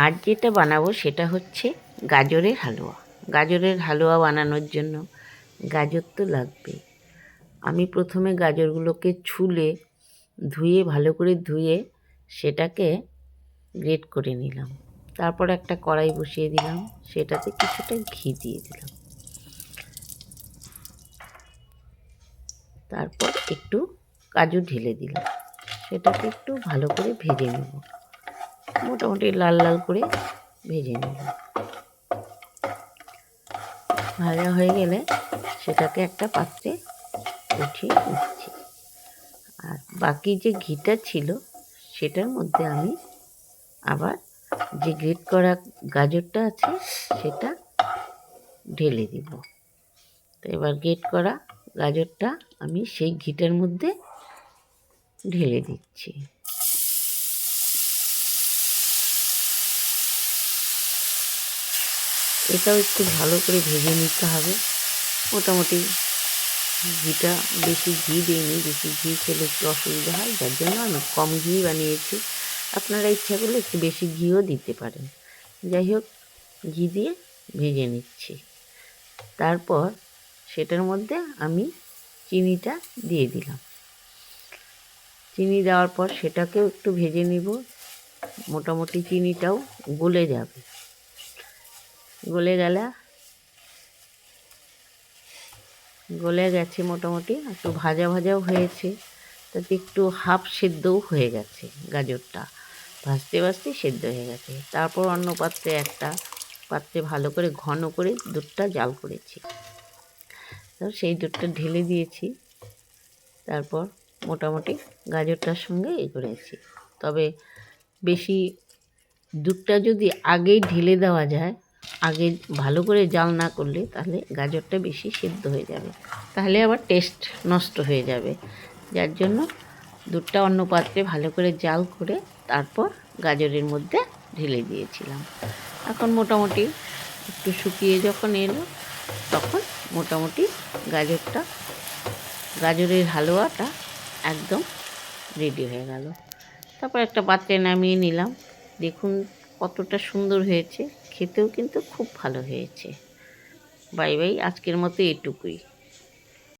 আর যেটা বানাবো সেটা হচ্ছে গাজরের হালুয়া। গাজরের হালুয়া বানানোর জন্য গাজর তো লাগবে। আমি প্রথমে গাজরগুলোকে ছুলে ধুয়ে ভালো করে ধুয়ে সেটাকে গ্রেট করে নিলাম। তারপর একটা কড়াই বসিয়ে দিলাম, সেটাতে কিছুটা ঘি দিয়ে দিলাম। তারপর একটু কাজু ঢেলে দিলাম, সেটাকে একটু ভালো করে ভেজে নেব, মোটামুটি লাল লাল করে ভেজে নেব। ভাজা হয়ে গেলে সেটাকে একটা পাত্রে উঠিয়ে নিচ্ছি। আর বাকি যে ঘিটা ছিল সেটার মধ্যে আমি আবার যে গ্রেট করা গাজরটা আছে সেটা ঢেলে দিব। তো এবার গ্রেট করা গাজরটা আমি সেই ঘিটার মধ্যে ঢেলে দিচ্ছি। এটাও একটু ভালো করে ভেজে নিতে হবে। মোটামুটি ঘিটা বেশি ঘি দিইনি, বেশি ঘি খেলে একটু অসুবিধা হয়, যার জন্য আমি কম ঘি বানিয়েছি। আপনারা ইচ্ছা করলে একটু বেশি ঘিও দিতে পারেন। যাই হোক, ঘি দিয়ে ভেজে নিচ্ছি। তারপর সেটার মধ্যে আমি চিনিটা দিয়ে দিলাম। চিনি দেওয়ার পর সেটাকেও একটু ভেজে নিব, মোটামুটি চিনিটাও গলে যাবে। গলে গেছে, মোটামুটি একটু ভাজা ভাজাও হয়েছে, তাতে একটু হাফ সেদ্ধও হয়ে গেছে। গাজরটা ভাজতে ভাজতে সেদ্ধ হয়ে গেছে। তারপর অন্য একটা পাত্রে ভালো করে ঘন করে দুধটা জাল করেছি, তো সেই দুধটা ঢেলে দিয়েছি। তারপর মোটামুটি গাজরটার সঙ্গে করেছি। তবে বেশি দুধটা যদি আগেই ঢেলে দেওয়া যায়, আগে ভালো করে জাল না করলে, তাহলে গাজরটা বেশি সেদ্ধ হয়ে যাবে, তাহলে আবার টেস্ট নষ্ট হয়ে যাবে। যার জন্য দুধটা অন্য পাত্রে ভালো করে জাল করে তারপর গাজরের মধ্যে ঢেলে দিয়েছিলাম। এখন মোটামুটি একটু শুকিয়ে যখন এলো, তখন মোটামুটি গাজরের হালুয়াটা একদম রেডি হয়ে গেল। তারপর একটা পাত্রে নামিয়ে নিলাম। দেখুন কতটা সুন্দর হয়েছে, খেতেও কিন্তু খুব ভালো হয়েছে। বাই বাই, আজকের মতো এটুকুই।